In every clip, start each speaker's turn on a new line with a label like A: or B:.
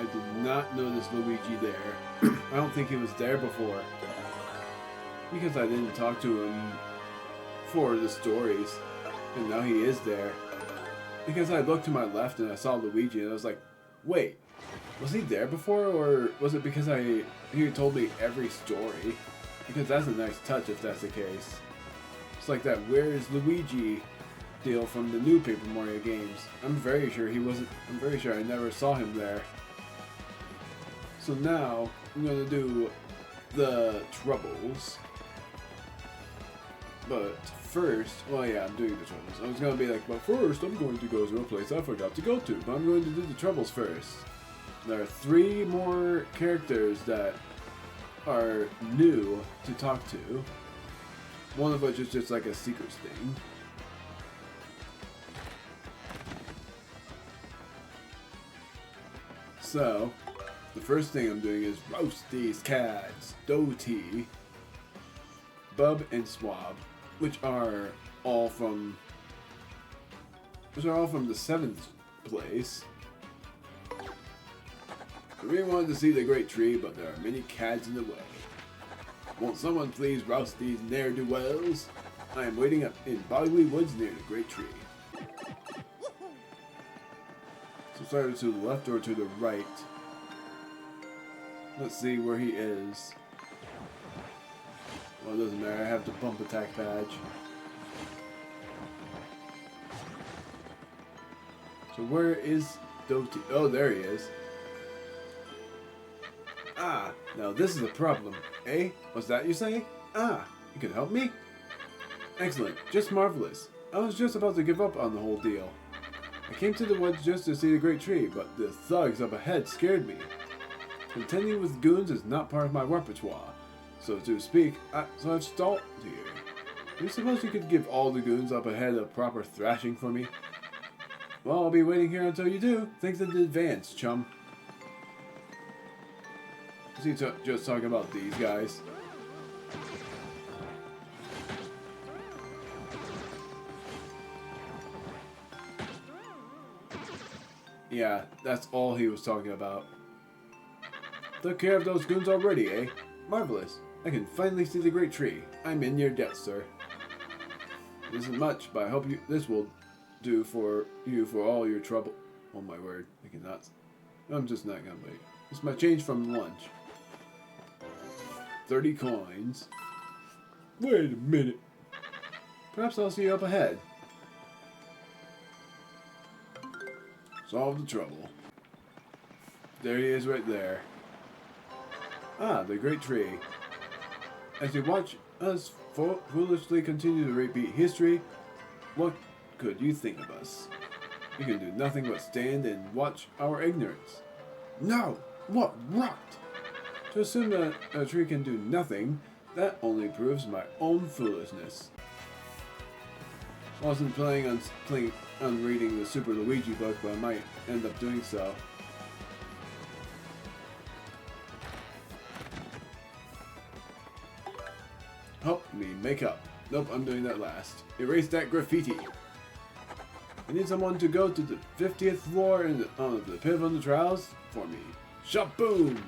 A: I did not notice Luigi there. I don't think he was there before. Because I didn't talk to him for the stories. And now he is there. Because I looked to my left and I saw Luigi and I was like, wait, was he there before? Or was it because he told me every story? Because that's a nice touch if that's the case. It's like that "Where's Luigi" deal from the new Paper Mario games. I'm very sure he wasn't. I'm very sure I never saw him there. So now I'm gonna do the troubles. But first, well, yeah, I'm doing the troubles. I was gonna be like, but first I'm going to go to a place I forgot to go to. But I'm going to do the troubles first. There are 3 more characters that are new to talk to. One of which is just like a secret thing. So, the first thing I'm doing is roast these cats. Doty, Bub, and Swab, which are all from the 7th place. I really wanted to see the great tree, but there are many cads in the way. Won't someone please roust these ne'er-do-wells? I am waiting up in boggy woods near the great tree. So it's either to the left or to the right. Let's see where he is. Well, it doesn't matter, I have the bump attack badge. So where is Doty? Oh, there he is. Ah, now this is a problem. Eh? What's that you say? Ah, you can help me? Excellent, just marvelous. I was just about to give up on the whole deal. I came to the woods just to see the great tree, but the thugs up ahead scared me. Contending with goons is not part of my repertoire, so to speak, so I've stalled here. Do you suppose you could give all the goons up ahead a proper thrashing for me? Well, I'll be waiting here until you do. Thanks in advance, chum. Is he just talking about these guys? Yeah, that's all he was talking about. Took care of those goons already, eh? Marvelous. I can finally see the great tree. I'm in your debt, sir. It isn't much, but I hope this will do for you for all your trouble. Oh my word, I cannot. I'm just not gonna wait. It's my change from lunch. 30 coins. Wait a minute. Perhaps I'll see you up ahead. Solve the trouble. There he is right there. Ah, the great tree. As you watch us foolishly continue to repeat history, what could you think of us? You can do nothing but stand and watch our ignorance. No! What rot! To assume that a tree can do nothing, that only proves my own foolishness. I wasn't planning on reading the Super Luigi book, but I might end up doing so. Help me make up. Nope, I'm doing that last. Erase that graffiti. I need someone to go to the 50th floor of the Pit on the Trials for me. Shaboom!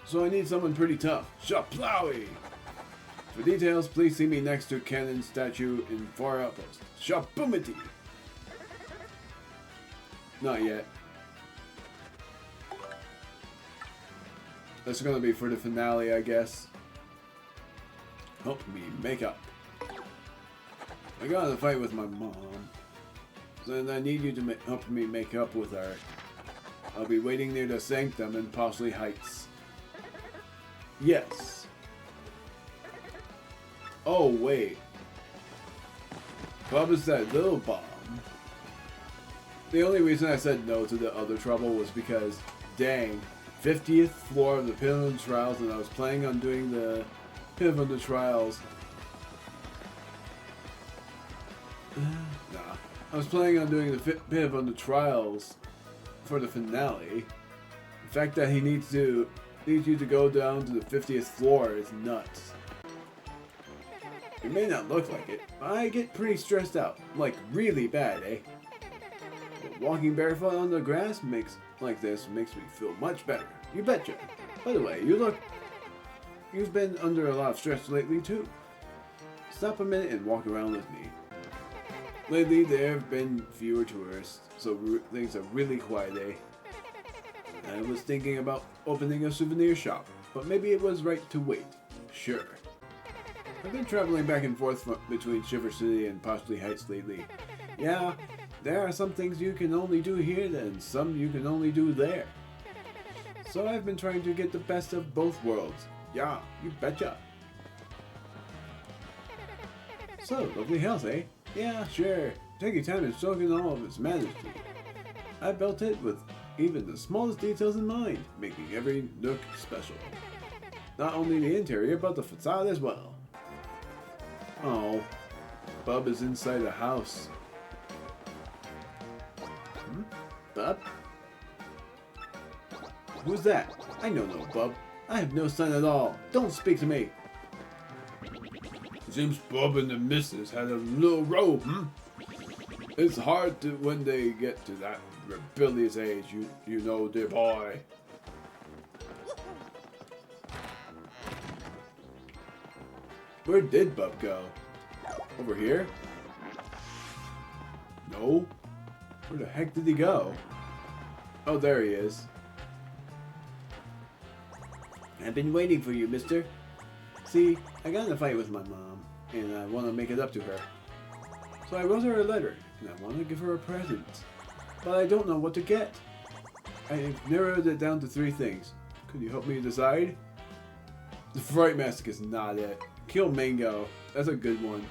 A: So I need someone pretty tough. Shaplowy! For details, please see me next to Cannon statue in Far Outpost. Shaboomity! Not yet. That's gonna be for the finale, I guess. Help me make up. I got in a fight with my mom. So I need you to help me make up with her. I'll be waiting near the Sanctum in Poshley Heights. Yes. Oh, wait. What was that little bomb? The only reason I said no to the other trouble was because, dang, 50th floor of the Pit of the Trials, and I was planning on doing the Pit of the Trials. Nah. I was planning on doing the Pit of the Trials for the finale. The fact that he needs you to go down to the 50th floor is nuts. It may not look like it, but I get pretty stressed out. Like, really bad, eh? But walking barefoot on the grass makes like this makes me feel much better. You betcha. By the way, you've been under a lot of stress lately too. Stop a minute and walk around with me. Lately, there have been fewer tourists, so things are really quiet, eh? I was thinking about opening a souvenir shop, but maybe it was right to wait. Sure. I've been traveling back and forth between Shiver City and Poshley Heights lately. Yeah, there are some things you can only do here and some you can only do there. So I've been trying to get the best of both worlds. Yeah, you betcha. So, lovely house, eh? Yeah, sure. Take your time and soak in all of its majesty. I built it with even the smallest details in mind, making every nook special. Not only the interior, but the facade as well. Oh, Bub is inside the house. Bub? Who's that? I know no Bub. I have no son at all. Don't speak to me. Seems Bub and the missus had a little row, It's hard to when they get to that rebellious age, you know, dear boy. Where did Bub go? Over here? No. Where the heck did he go? Oh, there he is. I've been waiting for you, mister. See, I got in a fight with my mom, and I want to make it up to her. So I wrote her a letter, and I want to give her a present. But I don't know what to get. I've narrowed it down to 3 things. Could you help me decide? The Fright Mask is not it. Kill Mango. That's a good one.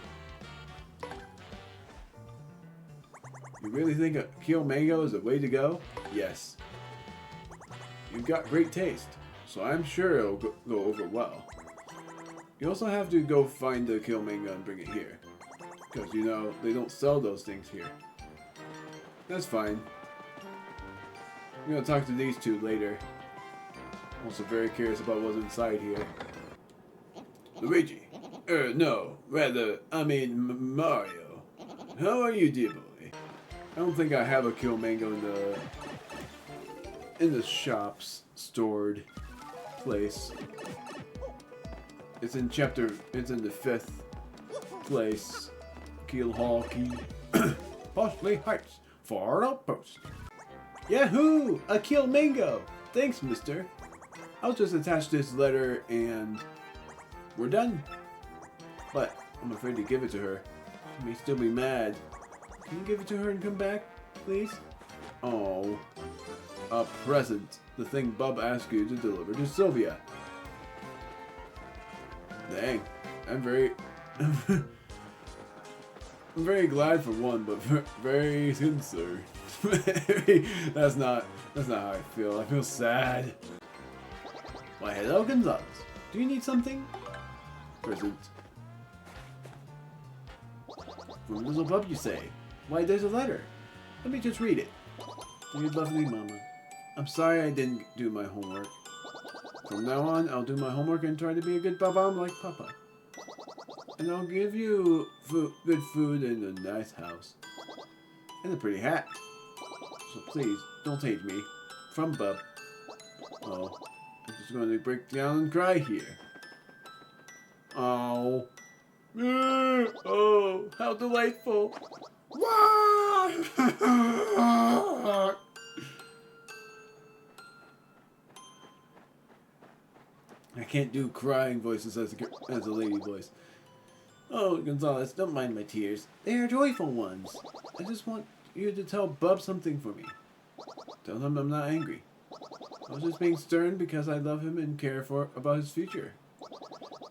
A: You really think a Kill Mango is the way to go? Yes. You've got great taste, so I'm sure it'll go over well. You also have to go find the Kill Mango and bring it here. Because, you know, they don't sell those things here. That's fine. I'm gonna talk to these 2 later. Also very curious about what's inside here. Luigi. No. Rather, I mean Mario. How are you, dear boy? I don't think I have a Kill Mango in the shops stored place. It's in the 5th place. Kill Hall Key. Poshley Heights. For outpost. Yahoo! A Kill Mango! Thanks, mister. I'll just attach this letter and we're done. But I'm afraid to give it to her. She may still be mad. Can you give it to her and come back, please? Oh. A present. The thing Bub asked you to deliver to Sylvia. Dang. I'm very glad for one, but very concerned. That's not how I feel. I feel sad. Why, hello, Gonzalez. Do you need something? Present. From little Bub, you say? Why, there's a letter. Let me just read it. Dear lovely Mama, I'm sorry I didn't do my homework. From now on, I'll do my homework and try to be a good babam like Papa. And I'll give you good food and a nice house. And a pretty hat. So please, don't hate me. From Bub. Oh, I'm just going to break down and cry here. Oh. Oh, how delightful. I can't do crying voices as a lady voice. Oh, Gonzalez, don't mind my tears. They are joyful ones. I just want you to tell Bub something for me. Tell him I'm not angry. I was just being stern because I love him and care about his future.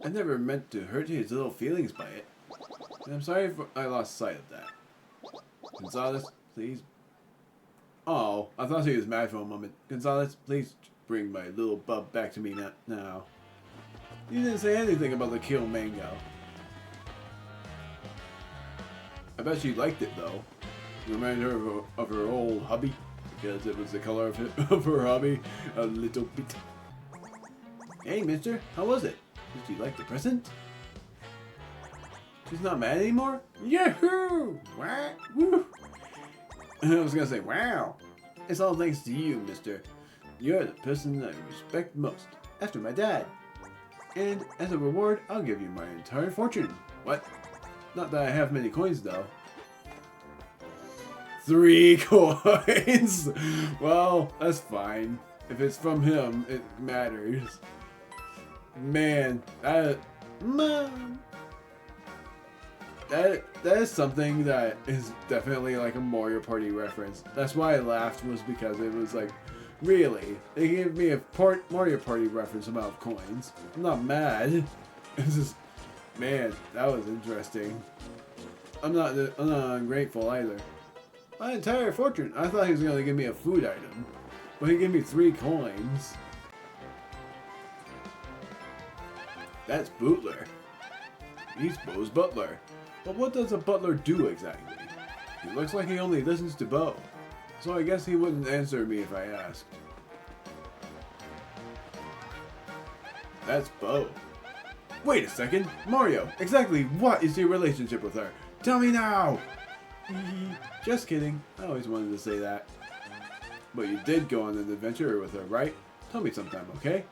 A: I never meant to hurt his little feelings by it. And I'm sorry if I lost sight of that. Gonzalez, please. Oh, I thought he was mad for a moment. Gonzalez, please bring my little Bub back to me now. You didn't say anything about the Kill Mango. I bet she liked it though. It reminded her of her old hubby, because it was the color of her hubby a little bit. Hey, mister, how was it? Did you like the present? She's not mad anymore? Yahoo! Wow! Woo! I was gonna say, wow! It's all thanks to you, mister. You're the person I respect most, after my dad. And as a reward, I'll give you my entire fortune. What? Not that I have many coins, though. 3 coins! Well, that's fine. If it's from him, it matters. Man, that is something that is definitely like a Mario Party reference. That's why I laughed, was because it was like, really? They gave me a Mario Party reference amount of coins. I'm not mad. It's just, man, that was interesting. I'm not ungrateful either. My entire fortune. I thought he was going to give me a food item. But he gave me 3 coins. That's Bootler. He's Bo's butler. But what does a butler do exactly? He looks like he only listens to Bo. So I guess he wouldn't answer me if I asked. That's Bo. Wait a second. Mario, exactly what is your relationship with her? Tell me now! Just kidding. I always wanted to say that. But you did go on an adventure with her, right? Tell me sometime, okay?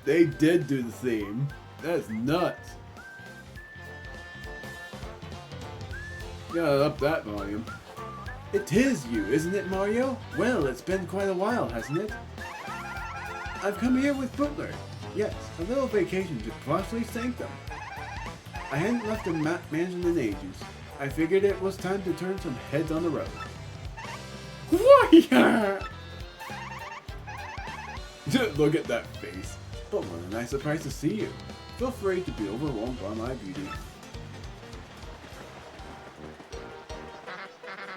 A: They did do the theme. That's nuts. Gotta up that volume. It is you, isn't it, Mario? Well, it's been quite a while, hasn't it? I've come here with Butler. Yes, a little vacation to Crossley Sanctum. I hadn't left the mansion in ages. I figured it was time to turn some heads on the road. Look at that face. But what a nice surprise to see you. Feel free to be overwhelmed by my beauty.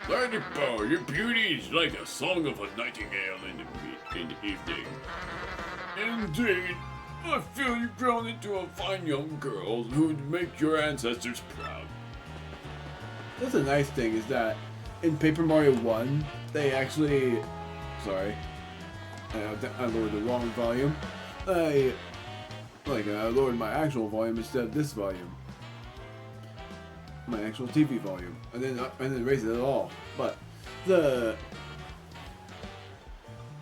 B: Lady Bo, your beauty is like a song of a nightingale in the evening. Indeed, I feel you've grown into a fine young girl who'd make your ancestors proud.
A: That's a nice thing, is that in Paper Mario 1, they actually... Sorry. I lowered the wrong volume. I lowered my actual volume instead of this volume. My actual TV volume. I didn't raise it at all. But the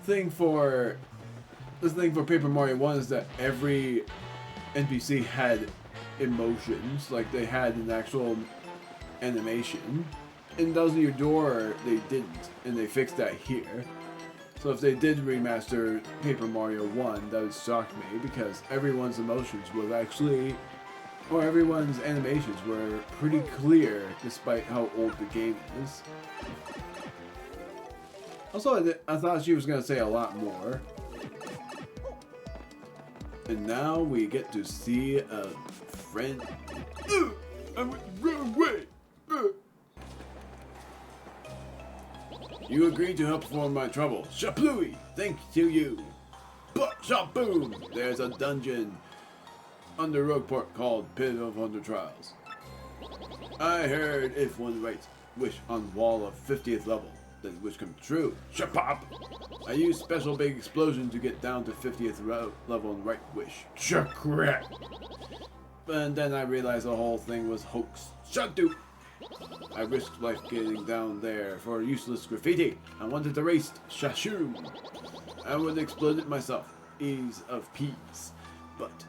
A: thing for Paper Mario 1 is that every NPC had emotions. Like, they had an actual animation. In Bowser Your Door, they didn't, and they fixed that here. So if they did remaster Paper Mario 1, that would shock me, because everyone's emotions was actually, or everyone's animations were pretty clear, despite how old the game is. Also, I thought she was going to say a lot more. And now we get to see a friend. I went the wrong way! You agreed to help form my trouble. Shaplooey! Thanks to you! But shaboom! There's a dungeon under Rogueport called Pit of Under Trials. I heard if one writes wish on wall of 50th level, then wish comes true. Shapop! I used special big explosion to get down to 50th level and write wish. Chakrat! And then I realized the whole thing was hoax. Shadoo! I risked life getting down there for useless graffiti. I wanted to race Shashoom. I would explode it myself. Ease of peace. But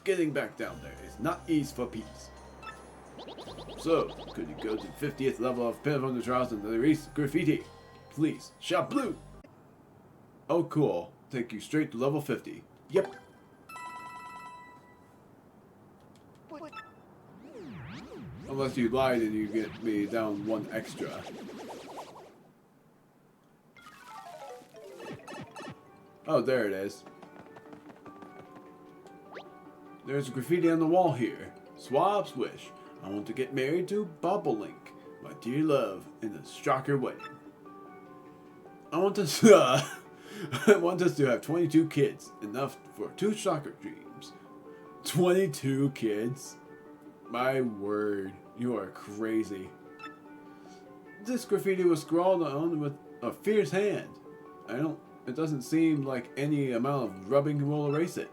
A: getting back down there is not ease for peace. So, could you go to 50th level of Pit of Under Trials and erase graffiti? Please. Shabloo! Oh cool. Take you straight to level 50. Yep. Unless you lied and you get me down 1 extra. Oh, there it is. There's graffiti on the wall here. Swab's wish. I want to get married to Bobolink, my dear love, in a shocker wedding. I want us to have 22 kids, enough for 2 shocker dreams. 22 kids? My word, you are crazy. This graffiti was scrawled on with a fierce hand. It doesn't seem like any amount of rubbing will erase it.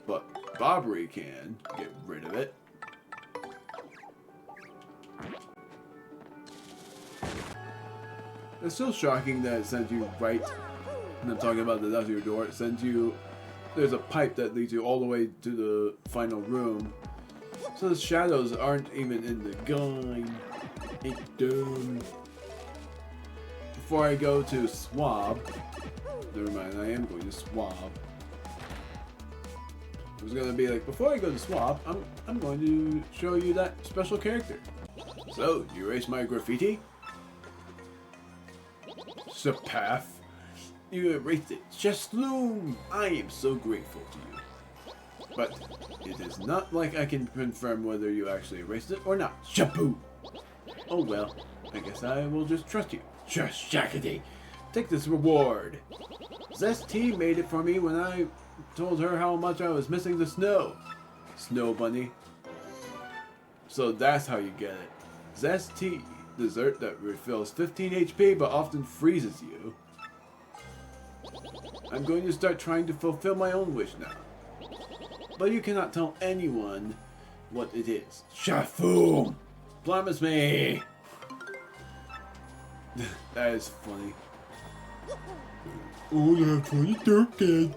A: But strawberry can. Get rid of it. It's still shocking that it sends you right, and I'm talking about the left of your door, it sends you, there's a pipe that leads you all the way to the final room. So the shadows aren't even in the gun. It's dumb. Before I go to swab, never mind, I am going to swab. I was gonna be like, before I go to swab, I'm going to show you that special character. So, you erased my graffiti? Sapath, you erased it. Chesloom, I am so grateful to you. But it is not like I can confirm whether you actually erased it or not. Shampoo! Oh well, I guess I will just trust you. Shush, Jackety! Take this reward. Zesty made it for me when I told her how much I was missing the snow. Snow bunny. So that's how you get it. Zesty, dessert that refills 15 HP but often freezes you. I'm going to start trying to fulfill my own wish now. But you cannot tell anyone what it is. Shafoom! Promise me! That is funny. Oh, that funny turkey!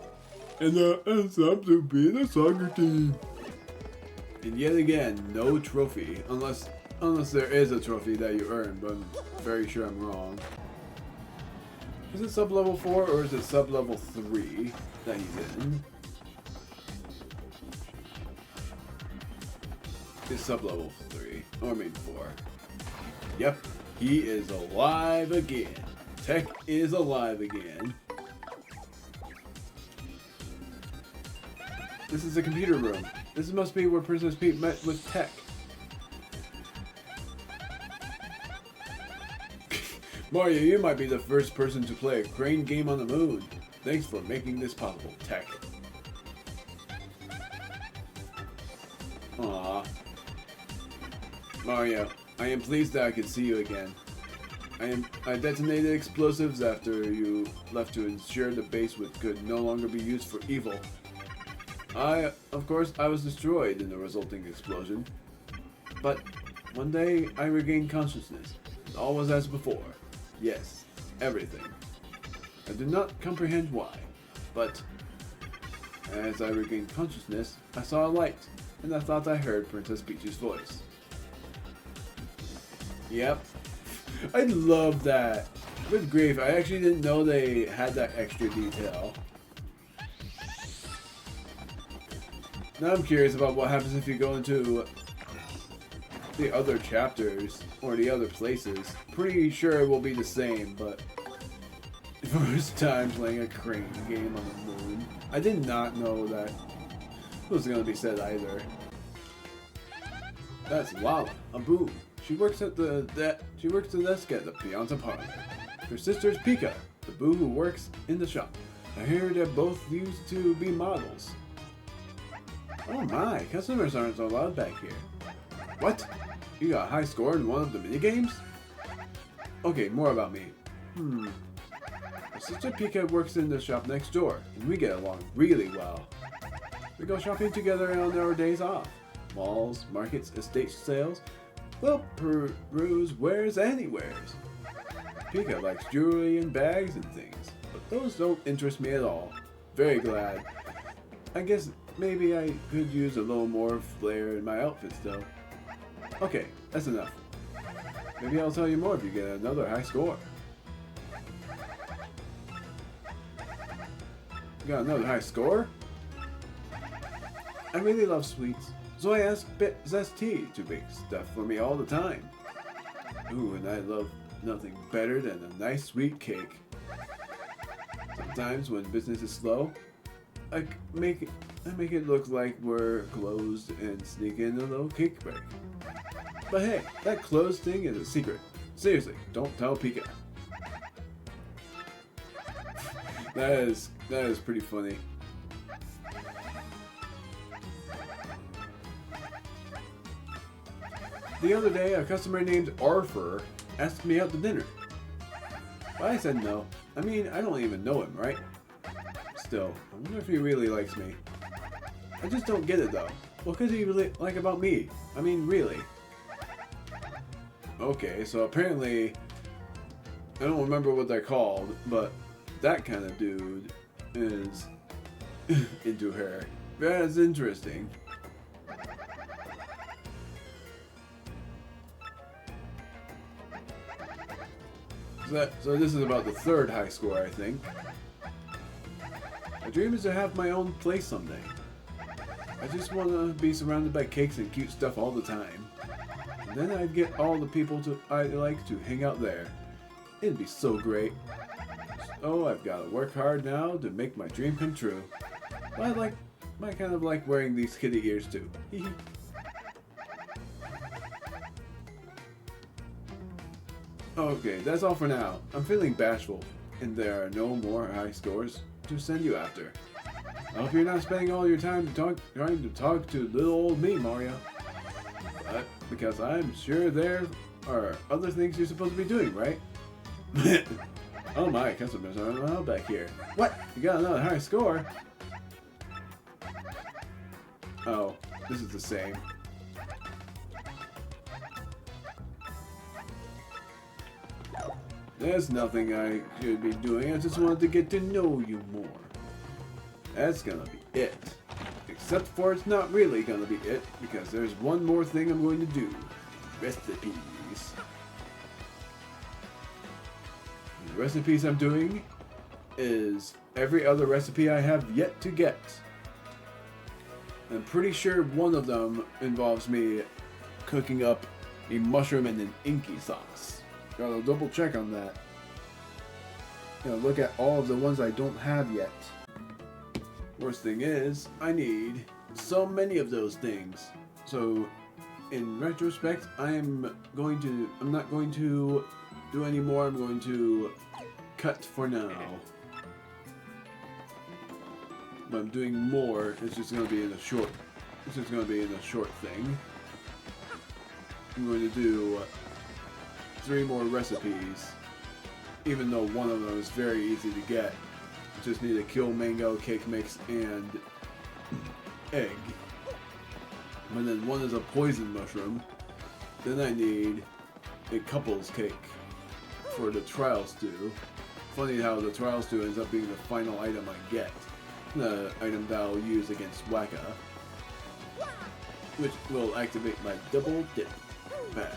A: And ends up to be in a soccer team. And yet again, no trophy. Unless there is a trophy that you earn, but I'm very sure I'm wrong. Is it sub-level 4 or is it sub-level 3 that he's in? It's sub-level 3, or maybe 4. Yep, he is alive again. Tech is alive again. This is a computer room. This must be where Princess Peach met with Tech. Mario, you might be the first person to play a crane game on the moon. Thanks for making this possible, Tech. Aww. Mario, I am pleased that I could see you again. I detonated explosives after you left to ensure the base could no longer be used for evil. Of course, I was destroyed in the resulting explosion. But one day, I regained consciousness. All was as before. Yes, everything. I do not comprehend why, but as I regained consciousness, I saw a light, and I thought I heard Princess Peach's voice. Yep. I love that. Good grief, I actually didn't know they had that extra detail. Now I'm curious about what happens if you go into the other chapters or the other places. Pretty sure it will be the same, but first time playing a crane game on the moon. I did not know that was going to be said either. That's Lala, a boo. She works at the desk at the Pianta Parlor. Her sister is Pika, the boo who works in the shop. I hear they're both used to be models. Oh my, customers aren't allowed back here. What? You got a high score in one of the minigames? Okay, more about me. My sister Pika works in the shop next door, and we get along really well. We go shopping together on our days off. Malls, markets, estate sales. We'll peruse wares anywheres. Pika likes jewelry and bags and things, but those don't interest me at all. Very glad. I guess maybe I could use a little more flair in my outfits though. Okay, that's enough. Maybe I'll tell you more if you get another high score. You got another high score? I really love sweets, so I ask Zesty to bake stuff for me all the time. Ooh, and I love nothing better than a nice sweet cake. Sometimes when business is slow, I make it look like we're closed and sneak in a little cake break. But hey, that closed thing is a secret. Seriously, don't tell Pika. That is pretty funny. The other day, a customer named Arthur asked me out to dinner. But I said no. I mean, I don't even know him, right? Still, I wonder if he really likes me. I just don't get it though. What could he really like about me? I mean, really? Okay, so apparently, I don't remember what they're called, but that kind of dude is into her. That's interesting. So this is about the third high score, I think. My dream is to have my own place someday. I just want to be surrounded by cakes and cute stuff all the time. And then I'd get all the people I like to hang out there. It'd be so great. So I've got to work hard now to make my dream come true. But I kind of like wearing these kitty ears too. Okay, that's all for now. I'm feeling bashful, and there are no more high scores to send you after. I hope you're not spending all your time trying to talk to little old me, Mario. But because I'm sure there are other things you're supposed to be doing, right? Oh my, customers are allowed back here. What? You got another high score? Oh, this is the same. There's nothing I should be doing. I just wanted to get to know you more. That's gonna be it. Except for it's not really gonna be it, because there's one more thing I'm going to do. Recipes. The recipes I'm doing is every other recipe I have yet to get. I'm pretty sure one of them involves me cooking up a mushroom and an inky sauce. Gotta double check on that. Look at all of the ones I don't have yet. Worst thing is, I need so many of those things. So, in retrospect, I'm not going to do any more. I'm going to cut for now. But I'm doing more. It's just going to be in a short. It's just going to be in a short thing. I'm going to do 3 more recipes, even though one of them is very easy to get. Just need a kill mango, cake mix, and egg. And then one is a poison mushroom. Then I need a couples cake for the trial stew. Funny how the trial stew ends up being the final item I get. The item that I'll use against Waka, which will activate my double dip badge.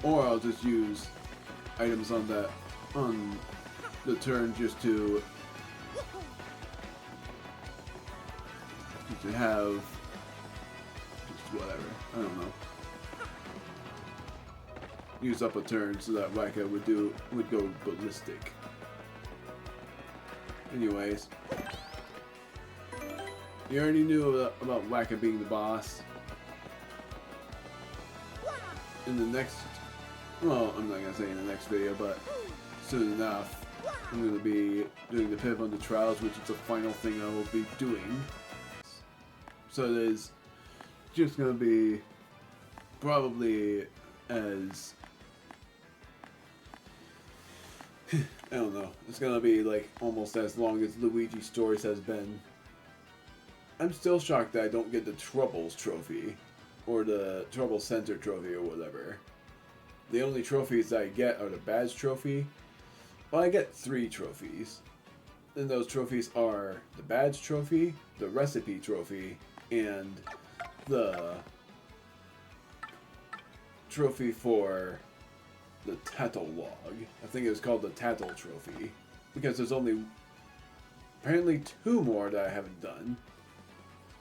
A: Or I'll just use items on the turn just to have just whatever. I don't know. Use up a turn so that Waka would go ballistic. Anyways, you already knew about Waka being the boss. In the next, well, I'm not gonna say in the next video, but soon enough, I'm gonna be doing the pivot on the trials, which is the final thing I will be doing. So it is just gonna be probably as I don't know. It's gonna be like almost as long as Luigi's Stories has been. I'm still shocked that I don't get the Troubles trophy. Or the Trouble Center trophy or whatever. The only trophies I get are the badge trophy. Well, I get 3 trophies. And those trophies are the badge trophy, the recipe trophy, and the trophy for the Tattle log. I think it was called the Tattle trophy. Because there's only apparently 2 more that I haven't done.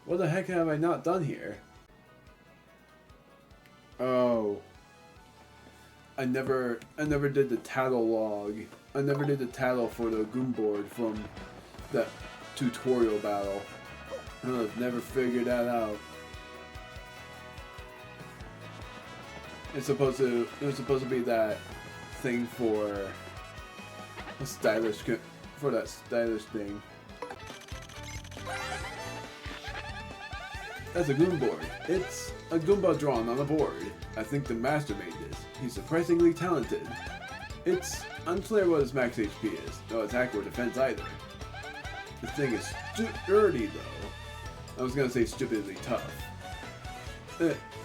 A: What the heck have I not done here? Oh. I never did the Tattle log. I never did the Tattle for the Goomboard from that tutorial battle. I've never figured that out. It was supposed to be that thing for a stylish thing. That's a Goomboard. It's a Goomba drawn on a board. I think the master made this. He's surprisingly talented. It's unclear what his max HP is. No attack or defense either. The thing is sturdy though. I was gonna say stupidly tough.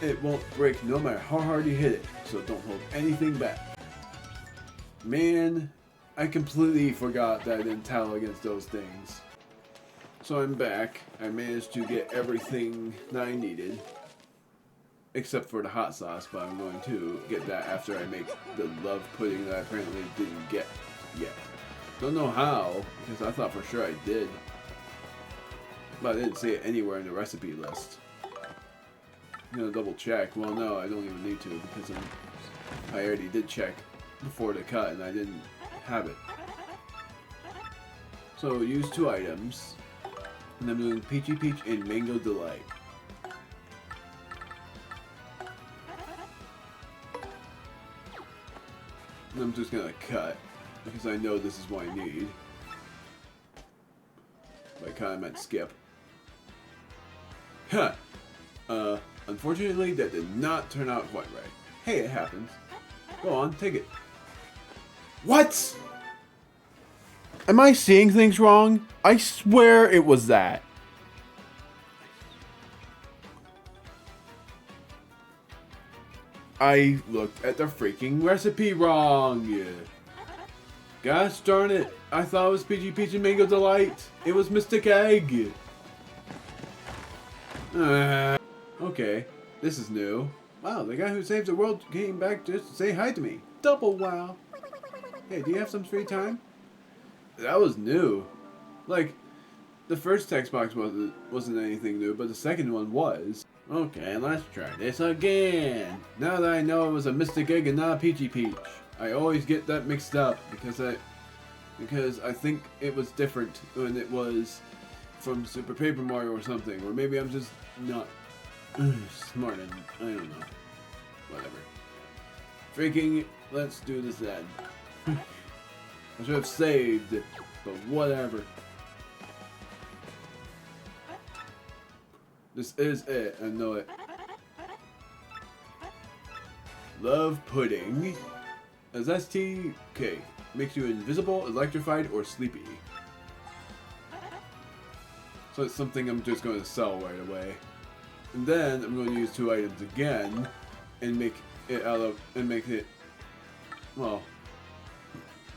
A: It won't break no matter how hard you hit it, so don't hold anything back. Man, I completely forgot that I didn't tally against those things. So I'm back. I managed to get everything that I needed. Except for the hot sauce, but I'm going to get that after I make the love pudding that I apparently didn't get yet. Don't know how, because I thought for sure I did. But I didn't see it anywhere in the recipe list. I'm gonna double check. Well, no, I don't even need to, because I already did check before the cut and I didn't have it. So use 2 items. And I'm doing Peachy Peach and Mango Delight. And I'm just gonna cut, because I know this is what I need. But I kinda meant skip. Huh. Unfortunately, that did not turn out quite right. Hey, it happens. Go on, take it. What? Am I seeing things wrong? I swear it was that. I looked at the freaking recipe wrong. Gosh darn it. I thought it was Peachy Peach and Mango Delight. It was Mystic Egg. Okay, this is new. Wow, the guy who saved the world came back just to say hi to me. Double wow. Hey, do you have some free time? That was new. Like, the first text box wasn't anything new, but the second one was. Okay, let's try this again. Now that I know it was a Mystic Egg and not a Peachy Peach. I always get that mixed up because I think it was different when it was from Super Paper Mario or something. Or maybe I'm just not smart and I don't know. Whatever. Freaking, let's do this then. I should have saved, but whatever. This is it, I know it. Love pudding. As STK. Makes you invisible, electrified, or sleepy. So it's something I'm just going to sell right away. And then I'm going to use 2 items again and make it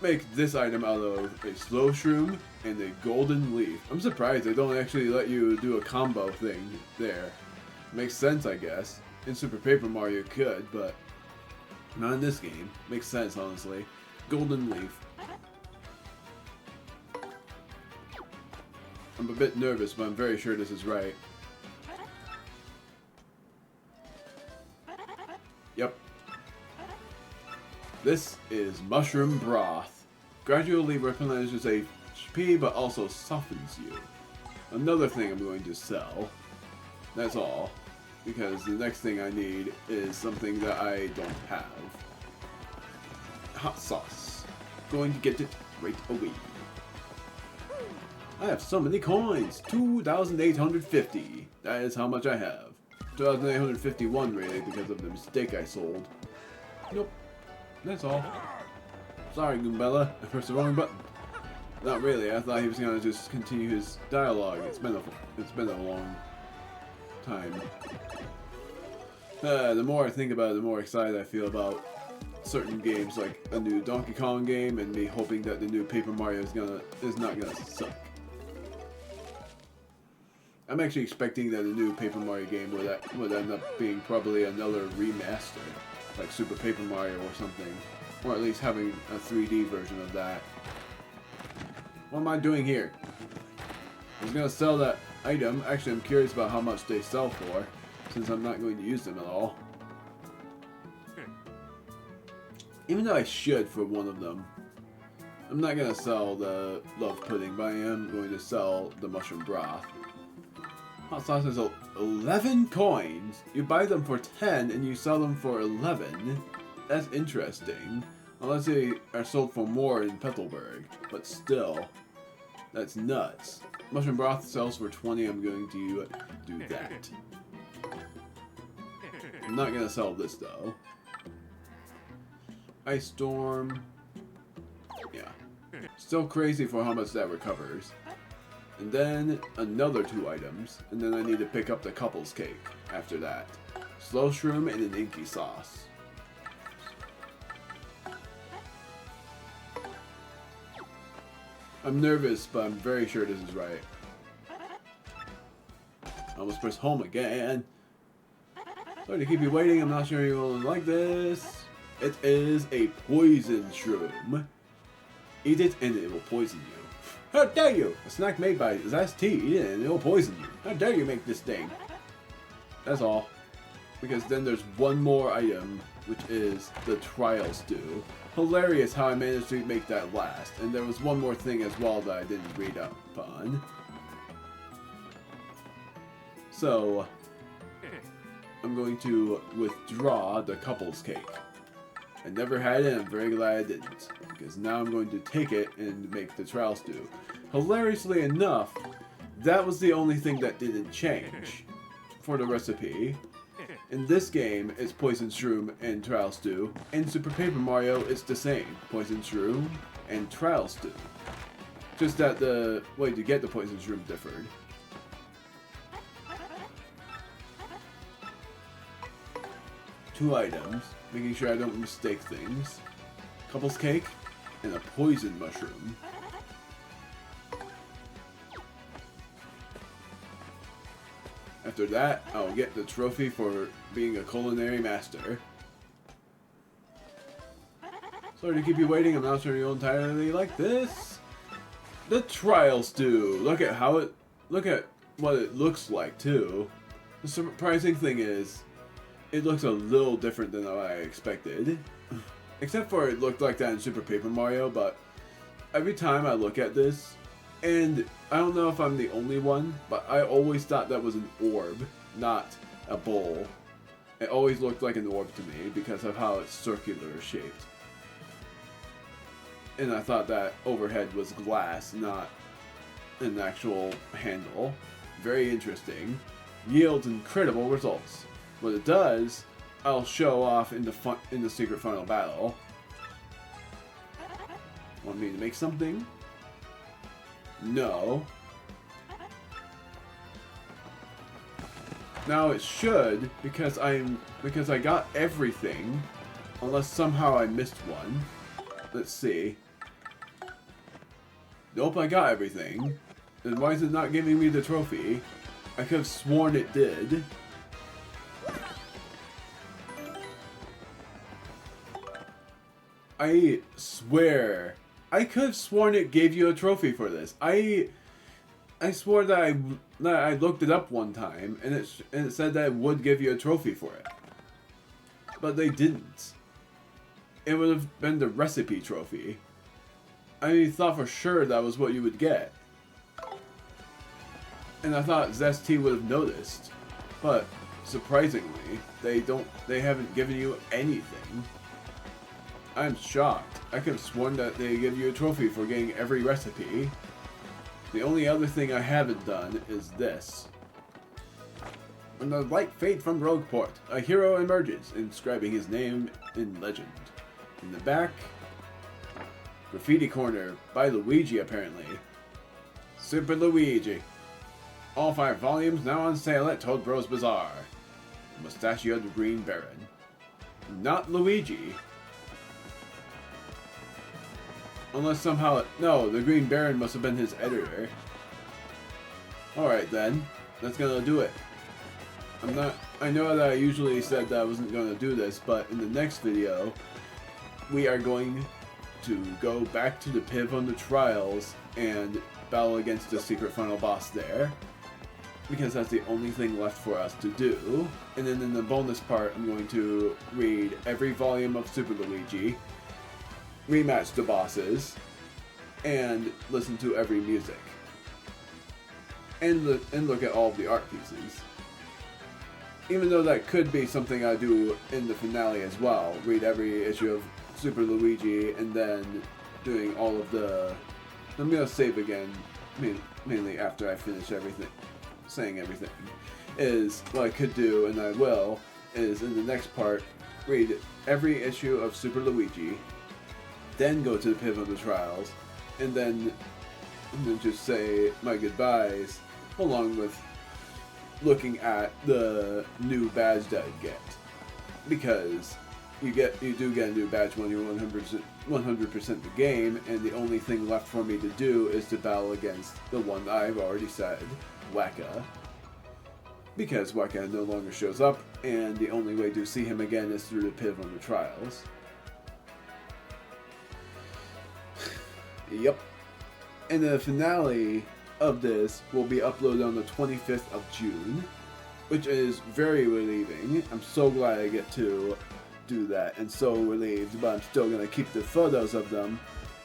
A: make this item out of a slow shroom and a golden leaf. I'm surprised they don't actually let you do a combo thing there. Makes sense, I guess. In Super Paper Mario it could, but not in this game. Makes sense, honestly. Golden leaf. I'm a bit nervous, but I'm very sure this is right. Yep. This is mushroom broth. Gradually replenishes HP, but also softens you. Another thing I'm going to sell. That's all. Because the next thing I need is something that I don't have. Hot sauce. Going to get it right away. I have so many coins. 2,850. That is how much I have. 2,851 really because of the mistake I sold. Nope. That's all. Sorry, Goombella. I pressed the wrong button. Not really. I thought he was gonna just continue his dialogue. It's been a long time. The more I think about it, the more excited I feel about certain games, like a new Donkey Kong game, and me hoping that the new Paper Mario is not gonna suck. I'm actually expecting that the new Paper Mario game would end up being probably another remaster, like Super Paper Mario or something, or at least having a 3D version of that. What am I doing here? I was gonna sell that item. Actually, I'm curious about how much they sell for, since I'm not going to use them at all. Even though I should for one of them. I'm not gonna sell the love pudding, but I am going to sell the mushroom broth. Hot sauce is 11 coins. You buy them for 10 and you sell them for 11. That's interesting. Unless they are sold for more in Petalburg. But still, that's nuts. Mushroom broth sells for 20. I'm going to do that. I'm not going to sell this though. Ice Storm. Yeah. Still crazy for how much that recovers. And then another 2 items, and then I need to pick up the couple's cake after that. Slow shroom and an inky sauce. I'm nervous, but I'm very sure this is right. I almost pressed home again. Sorry to keep you waiting, I'm not sure you will like this. It is a poison shroom. Eat it and it will poison you. How dare you! A snack made by Zest Tea, eat it and it will poison you. How dare you make this thing? That's all. Because then there's one more item, which is the trial stew. Hilarious how I managed to make that last. And there was one more thing as well that I didn't read up on. So, I'm going to withdraw the couple's cake. I never had it and I'm very glad I didn't. Because now I'm going to take it and make the trial stew. Hilariously enough, that was the only thing that didn't change for the recipe. In this game, it's Poison Shroom and Trial Stew. In Super Paper Mario, it's the same. Poison Shroom and Trial Stew. Just that the way to get the Poison Shroom differed. Two items, making sure I don't mistake things. Couple's cake and a poison mushroom. After that, I'll get the trophy for being a culinary master. Sorry to keep you waiting, I'm not sure you'll entirely like this. The trial stew. Look at what it looks like too. The surprising thing is, it looks a little different than what I expected. Except for it looked like that in Super Paper Mario, but every time I look at this, and I don't know if I'm the only one, but I always thought that was an orb, not a bowl. It always looked like an orb to me because of how it's circular shaped. And I thought that overhead was glass, not an actual handle. Very interesting. Yields incredible results. What it does, I'll show off in the secret final battle. Want me to make something? No. Now it should, because I got everything, unless somehow I missed one. Let's see. Nope, I got everything. Then why is it not giving me the trophy? I could have sworn it did. I swear. I could have sworn it gave you a trophy for this. I swore that I looked it up one time and it said that it would give you a trophy for it. But they didn't. It would have been the recipe trophy. I thought for sure that was what you would get. And I thought Zest Tea would have noticed. But surprisingly, they haven't given you anything. I'm shocked. I could have sworn that they give you a trophy for getting every recipe. The only other thing I haven't done is this. When the light fades from Rogueport, a hero emerges, inscribing his name in legend. In the back, graffiti corner by Luigi apparently. Super Luigi. All 5 volumes now on sale at Toad Bros Bazaar. Mustachioed Green Baron. Not Luigi. Unless somehow... No, the Green Baron must have been his editor. Alright then. That's gonna do it. I know that I usually said that I wasn't gonna do this, but in the next video, we are going to go back to the Piv on the Trials and battle against the secret final boss there. Because that's the only thing left for us to do. And then in the bonus part, I'm going to read every volume of Super Luigi, rematch the bosses, and listen to every music. And look at all of the art pieces. Even though that could be something I do in the finale as well. Read every issue of Super Luigi and then doing all of the... I'm going to save again, mainly after I finish everything. Saying everything. Is what I could do, and I will, is in the next part, read every issue of Super Luigi, then go to the Piv of the Trials, and then and then just say my goodbyes, along with looking at the new badge that I get, because you do get a new badge when you're 100% the game, and the only thing left for me to do is to battle against the one that I've already said, Weka, because Weka no longer shows up, and the only way to see him again is through the Pit on the Trials. Yep. And the finale of this will be uploaded on the 25th of June, which is very relieving. I'm so glad I get to do that, and so relieved, but I'm still going to keep the photos of them,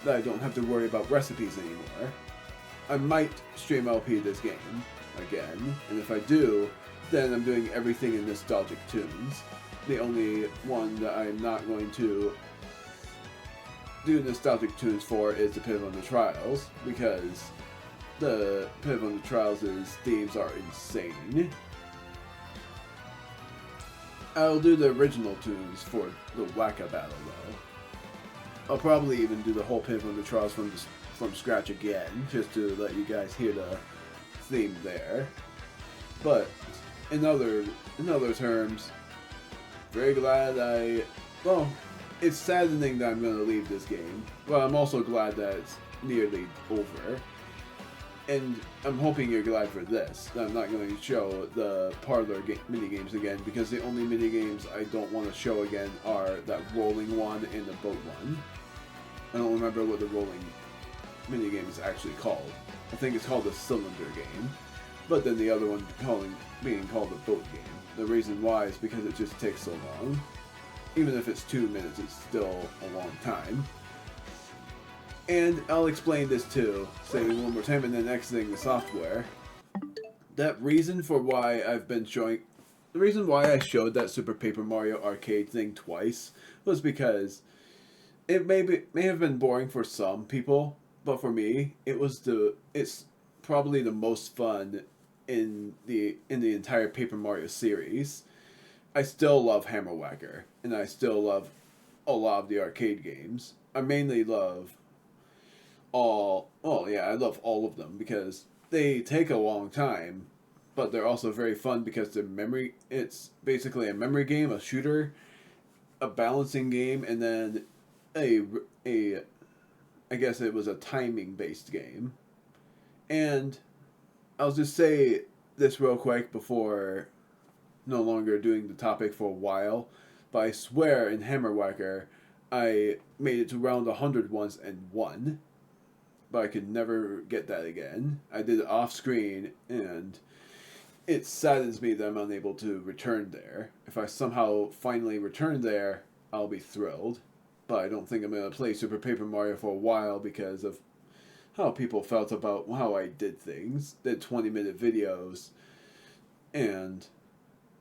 A: that I don't have to worry about recipes anymore. I might stream LP this game again, and if I do, then I'm doing everything in Nostalgic Tunes. The only one that I'm not going to do Nostalgic Tunes for is the Pit on the Trials, because the Pit on the Trials' themes are insane. I'll do the original tunes for the Weka battle, though. I'll probably even do the whole Pit on the Trials from scratch again, just to let you guys hear the theme there. But in other terms, very glad well, it's saddening that I'm going to leave this game, but I'm also glad that it's nearly over. And I'm hoping you're glad for this, that I'm not going to show the parlor minigames again, because the only minigames I don't want to show again are that rolling one and the boat one. I don't remember what the rolling minigame is actually called. I think it's called the cylinder game, but then the other one being called the boat game. The reason why is because it just takes so long. Even if it's 2 minutes, it's still a long time. And I'll explain this too, say one more time, and then exiting the software. That reason for why the reason why I showed that Super Paper Mario Arcade thing twice was because it may have been boring for some people, but for me, it's probably the most fun in the entire Paper Mario series. I still love Hammer Whacker, and I still love a lot of the arcade games. I mainly love I love all of them because they take a long time, but they're also very fun because it's basically a memory game, a shooter, a balancing game, and then I guess it was a timing based game. And I'll just say this real quick before no longer doing the topic for a while, but I swear in Hammer Whacker I made it to round 100 once and won, but I could never get that again. I did it off screen, and it saddens me that I'm unable to return there. If I somehow finally return there, I'll be thrilled, but I don't think I'm going to play Super Paper Mario for a while because of how people felt about how I did things. Did 20-minute videos, and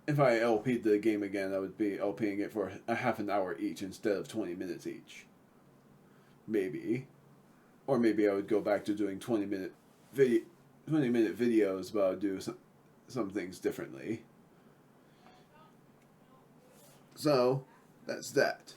A: if I LP'd the game again, I would be LPing it for a half an hour each instead of 20 minutes each. Maybe. Or maybe I would go back to doing 20-minute videos, but I would do some things differently. So, that's that.